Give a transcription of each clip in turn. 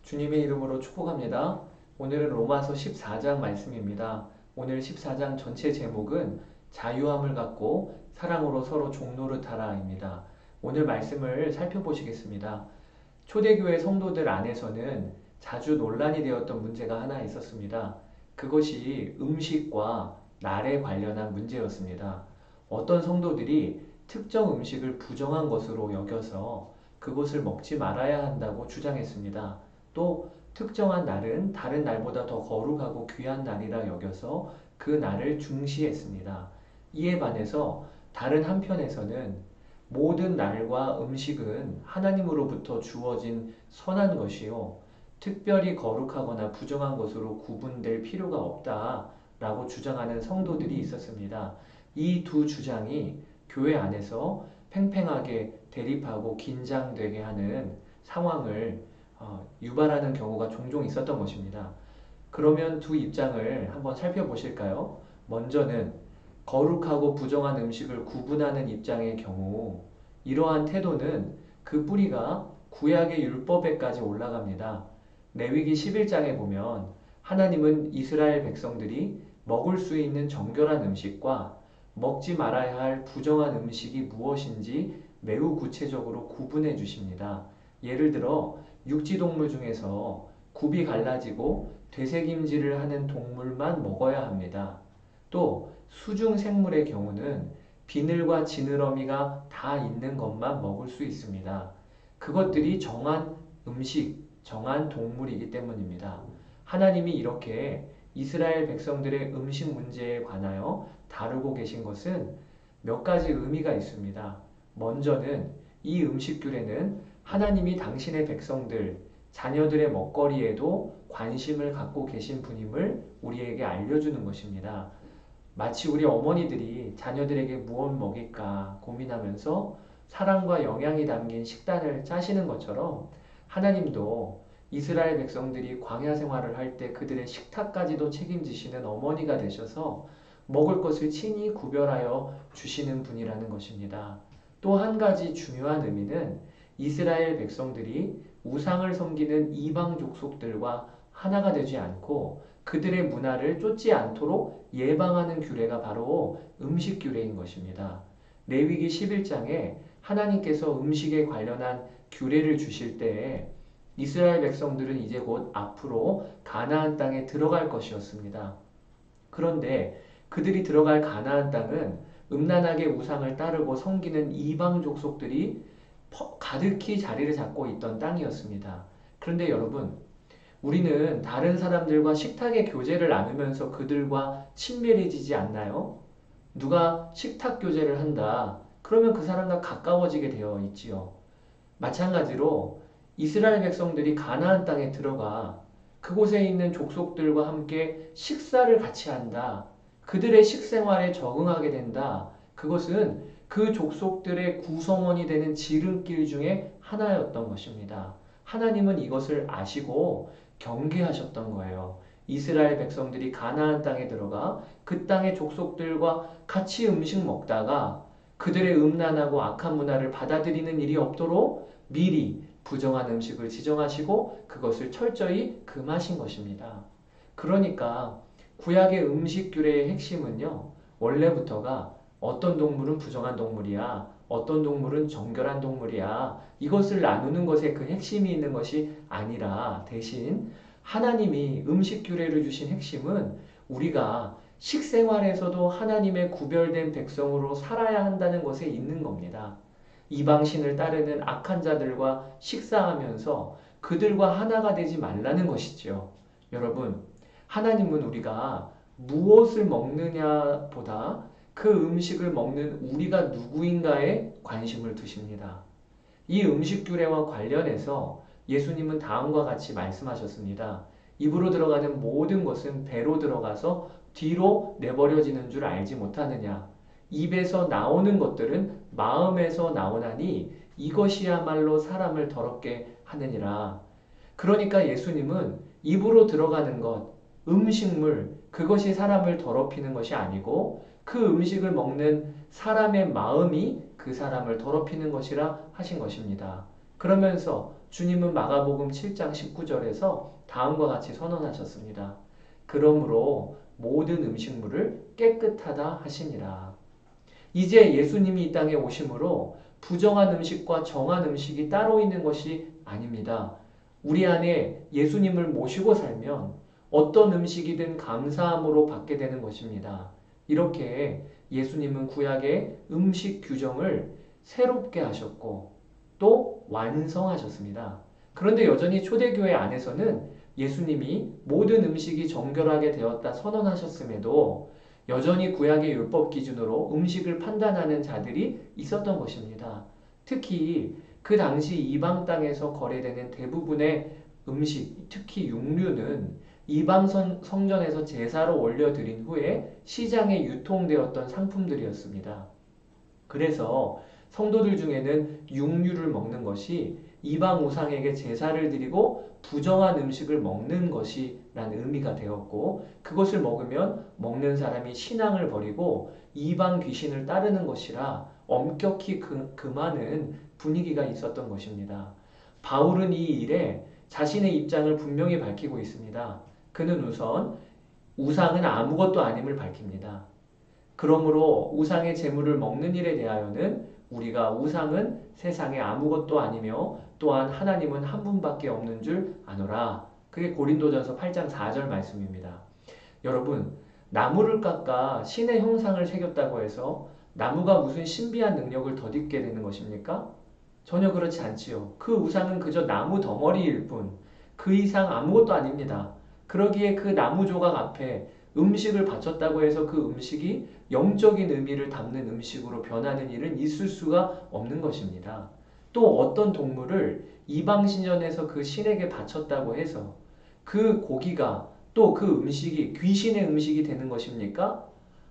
주님의 이름으로 축복합니다. 오늘은 로마서 14장 말씀입니다. 오늘 14장 전체 제목은 자유함을 갖고 사랑으로 서로 종노릇하라입니다. 오늘 말씀을 살펴보시겠습니다. 초대교회 성도들 안에서는 자주 논란이 되었던 문제가 하나 있었습니다. 그것이 음식과 날에 관련한 문제였습니다. 어떤 성도들이 특정 음식을 부정한 것으로 여겨서 그것을 먹지 말아야 한다고 주장했습니다. 또 특정한 날은 다른 날보다 더 거룩하고 귀한 날이라 여겨서 그 날을 중시했습니다. 이에 반해서 다른 한편에서는 모든 날과 음식은 하나님으로부터 주어진 선한 것이요 특별히 거룩하거나 부정한 것으로 구분될 필요가 없다라고 주장하는 성도들이 있었습니다. 이 두 주장이 교회 안에서 팽팽하게 대립하고 긴장되게 하는 상황을 유발하는 경우가 종종 있었던 것입니다. 그러면 두 입장을 한번 살펴보실까요? 먼저는 거룩하고 부정한 음식을 구분하는 입장의 경우 이러한 태도는 그 뿌리가 구약의 율법에까지 올라갑니다. 레위기 11장에 보면 하나님은 이스라엘 백성들이 먹을 수 있는 정결한 음식과 먹지 말아야 할 부정한 음식이 무엇인지 매우 구체적으로 구분해 주십니다. 예를 들어 육지동물 중에서 굽이 갈라지고 되새김질을 하는 동물만 먹어야 합니다. 또 수중 생물의 경우는 비늘과 지느러미가 다 있는 것만 먹을 수 있습니다. 그것들이 정한 음식, 정한 동물이기 때문입니다. 하나님이 이렇게 이스라엘 백성들의 음식 문제에 관하여 다루고 계신 것은 몇 가지 의미가 있습니다. 먼저는 이 음식규례는 하나님이 당신의 백성들, 자녀들의 먹거리에도 관심을 갖고 계신 분임을 우리에게 알려주는 것입니다. 마치 우리 어머니들이 자녀들에게 무엇 먹일까 고민하면서 사랑과 영양이 담긴 식단을 짜시는 것처럼 하나님도 이스라엘 백성들이 광야 생활을 할 때 그들의 식탁까지도 책임지시는 어머니가 되셔서 먹을 것을 친히 구별하여 주시는 분이라는 것입니다. 또 한 가지 중요한 의미는 이스라엘 백성들이 우상을 섬기는 이방 족속들과 하나가 되지 않고 그들의 문화를 쫓지 않도록 예방하는 규례가 바로 음식 규례인 것입니다. 레위기 11장에 하나님께서 음식에 관련한 규례를 주실 때에 이스라엘 백성들은 이제 곧 앞으로 가나안 땅에 들어갈 것이었습니다. 그런데 그들이 들어갈 가나안 땅은 음란하게 우상을 따르고 섬기는 이방 족속들이 가득히 자리를 잡고 있던 땅이었습니다. 그런데 여러분, 우리는 다른 사람들과 식탁의 교제를 나누면서 그들과 친밀해지지 않나요? 누가 식탁 교제를 한다. 그러면 그 사람과 가까워지게 되어 있지요. 마찬가지로 이스라엘 백성들이 가나안 땅에 들어가 그곳에 있는 족속들과 함께 식사를 같이 한다. 그들의 식생활에 적응하게 된다. 그것은 그 족속들의 구성원이 되는 지름길 중에 하나였던 것입니다. 하나님은 이것을 아시고 경계하셨던 거예요. 이스라엘 백성들이 가나안 땅에 들어가 그 땅의 족속들과 같이 음식 먹다가 그들의 음란하고 악한 문화를 받아들이는 일이 없도록 미리 부정한 음식을 지정하시고 그것을 철저히 금하신 것입니다. 그러니까 구약의 음식 규례의 핵심은요. 원래부터가 어떤 동물은 부정한 동물이야. 어떤 동물은 정결한 동물이야. 이것을 나누는 것에 그 핵심이 있는 것이 아니라 대신 하나님이 음식 규례를 주신 핵심은 우리가 식생활에서도 하나님의 구별된 백성으로 살아야 한다는 것에 있는 겁니다. 이방신을 따르는 악한 자들과 식사하면서 그들과 하나가 되지 말라는 것이지요. 여러분, 하나님은 우리가 무엇을 먹느냐보다 그 음식을 먹는 우리가 누구인가에 관심을 두십니다. 이 음식 규례와 관련해서 예수님은 다음과 같이 말씀하셨습니다. 입으로 들어가는 모든 것은 배로 들어가서 뒤로 내버려지는 줄 알지 못하느냐. 입에서 나오는 것들은 마음에서 나오나니 이것이야말로 사람을 더럽게 하느니라. 그러니까 예수님은 입으로 들어가는 것, 음식물, 그것이 사람을 더럽히는 것이 아니고 그 음식을 먹는 사람의 마음이 그 사람을 더럽히는 것이라 하신 것입니다. 그러면서 주님은 마가복음 7장 19절에서 다음과 같이 선언하셨습니다. 그러므로 모든 음식물을 깨끗하다 하시니라. 이제 예수님이 이 땅에 오심으로 부정한 음식과 정한 음식이 따로 있는 것이 아닙니다. 우리 안에 예수님을 모시고 살면 어떤 음식이든 감사함으로 받게 되는 것입니다. 이렇게 예수님은 구약의 음식 규정을 새롭게 하셨고 또 완성하셨습니다. 그런데 여전히 초대교회 안에서는 예수님이 모든 음식이 정결하게 되었다 선언하셨음에도 여전히 구약의 율법 기준으로 음식을 판단하는 자들이 있었던 것입니다. 특히 그 당시 이방 땅에서 거래되는 대부분의 음식, 특히 육류는 이방 성전에서 제사로 올려드린 후에 시장에 유통되었던 상품들이었습니다. 그래서 성도들 중에는 육류를 먹는 것이 이방 우상에게 제사를 드리고 부정한 음식을 먹는 것이라는 의미가 되었고, 그것을 먹으면 먹는 사람이 신앙을 버리고 이방 귀신을 따르는 것이라 엄격히 금하는 분위기가 있었던 것입니다. 바울은 이 일에 자신의 입장을 분명히 밝히고 있습니다. 그는 우선 우상은 아무것도 아님을 밝힙니다. 그러므로 우상의 제물을 먹는 일에 대하여는 우리가 우상은 세상에 아무것도 아니며 또한 하나님은 한 분밖에 없는 줄 아노라. 그게 고린도전서 8장 4절 말씀입니다. 여러분, 나무를 깎아 신의 형상을 새겼다고 해서 나무가 무슨 신비한 능력을 덧입게 되는 것입니까? 전혀 그렇지 않지요. 그 우상은 그저 나무 덩어리일 뿐, 그 이상 아무것도 아닙니다. 그러기에 그 나무 조각 앞에 음식을 바쳤다고 해서 그 음식이 영적인 의미를 담는 음식으로 변하는 일은 있을 수가 없는 것입니다. 또 어떤 동물을 이방신전에서 그 신에게 바쳤다고 해서 그 고기가 또 그 음식이 귀신의 음식이 되는 것입니까?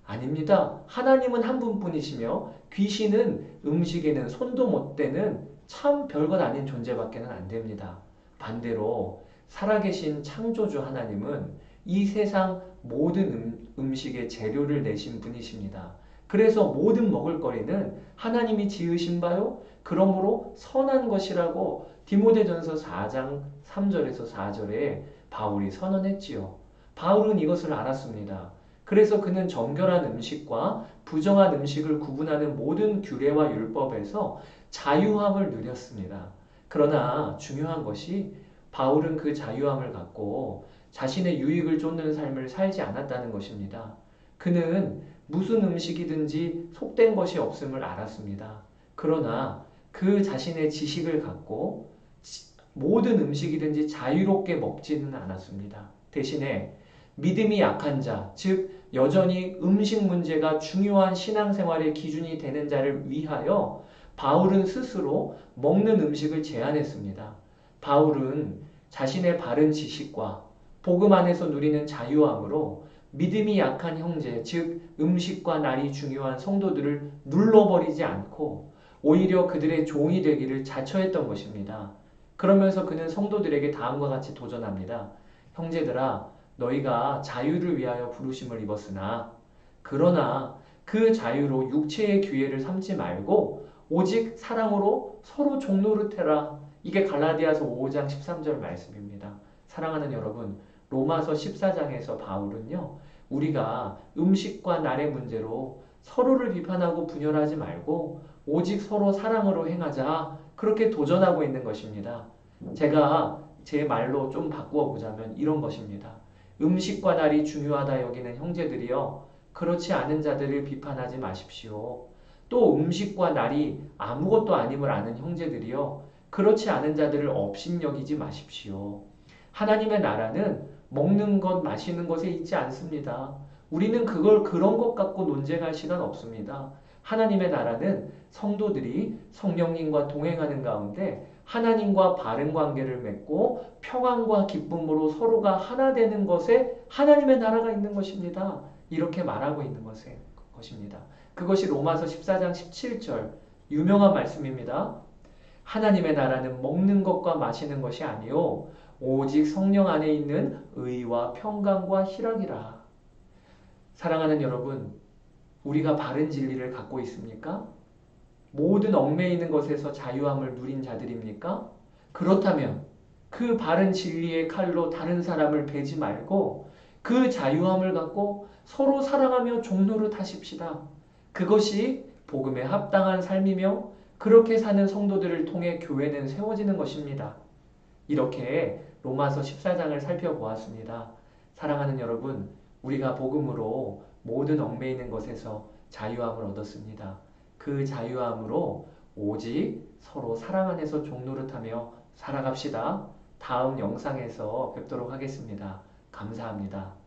아닙니다. 하나님은 한 분뿐이시며 귀신은 음식에는 손도 못 대는 참 별것 아닌 존재밖에는 안 됩니다. 반대로 살아계신 창조주 하나님은 이 세상 모든 음식의 재료를 내신 분이십니다. 그래서 모든 먹을거리는 하나님이 지으신 바요. 그러므로 선한 것이라고 디모데전서 4장 3절에서 4절에 바울이 선언했지요. 바울은 이것을 알았습니다. 그래서 그는 정결한 음식과 부정한 음식을 구분하는 모든 규례와 율법에서 자유함을 누렸습니다. 그러나 중요한 것이 바울은 그 자유함을 갖고 자신의 유익을 쫓는 삶을 살지 않았다는 것입니다. 그는 무슨 음식이든지 속된 것이 없음을 알았습니다. 그러나 그 자신의 지식을 갖고 모든 음식이든지 자유롭게 먹지는 않았습니다. 대신에 믿음이 약한 자, 즉 여전히 음식 문제가 중요한 신앙생활의 기준이 되는 자를 위하여 바울은 스스로 먹는 음식을 제한했습니다. 바울은 자신의 바른 지식과 복음 안에서 누리는 자유함으로 믿음이 약한 형제, 즉 음식과 날이 중요한 성도들을 눌러버리지 않고 오히려 그들의 종이 되기를 자처했던 것입니다. 그러면서 그는 성도들에게 다음과 같이 도전합니다. 형제들아, 너희가 자유를 위하여 부르심을 입었으나 그러나 그 자유로 육체의 기회를 삼지 말고 오직 사랑으로 서로 종노릇해라. 이게 갈라디아서 5장 13절 말씀입니다. 사랑하는 여러분, 로마서 14장에서 바울은요, 우리가 음식과 날의 문제로 서로를 비판하고 분열하지 말고 오직 서로 사랑으로 행하자, 그렇게 도전하고 있는 것입니다. 제가 제 말로 좀 바꾸어 보자면 이런 것입니다. 음식과 날이 중요하다 여기는 형제들이여, 그렇지 않은 자들을 비판하지 마십시오. 또 음식과 날이 아무것도 아님을 아는 형제들이여, 그렇지 않은 자들을 업신여기지 마십시오. 하나님의 나라는 먹는 것, 마시는 것에 있지 않습니다. 우리는 그런 것 갖고 논쟁할 시간 없습니다. 하나님의 나라는 성도들이 성령님과 동행하는 가운데 하나님과 바른 관계를 맺고 평안과 기쁨으로 서로가 하나 되는 것에 하나님의 나라가 있는 것입니다. 이렇게 말하고 있는 것입니다. 그것이 로마서 14장 17절 유명한 말씀입니다. 하나님의 나라는 먹는 것과 마시는 것이 아니요 오직 성령 안에 있는 의와 평강과 희락이라. 사랑하는 여러분, 우리가 바른 진리를 갖고 있습니까? 모든 얽매이는 것에서 자유함을 누린 자들입니까? 그렇다면 그 바른 진리의 칼로 다른 사람을 베지 말고 그 자유함을 갖고 서로 사랑하며 종노릇하십시다. 그것이 복음에 합당한 삶이며 그렇게 사는 성도들을 통해 교회는 세워지는 것입니다. 이렇게 로마서 14장을 살펴보았습니다. 사랑하는 여러분, 우리가 복음으로 모든 얽매이는 것에서 자유함을 얻었습니다. 그 자유함으로 오직 서로 사랑 안에서 종노릇하며 살아갑시다. 다음 영상에서 뵙도록 하겠습니다. 감사합니다.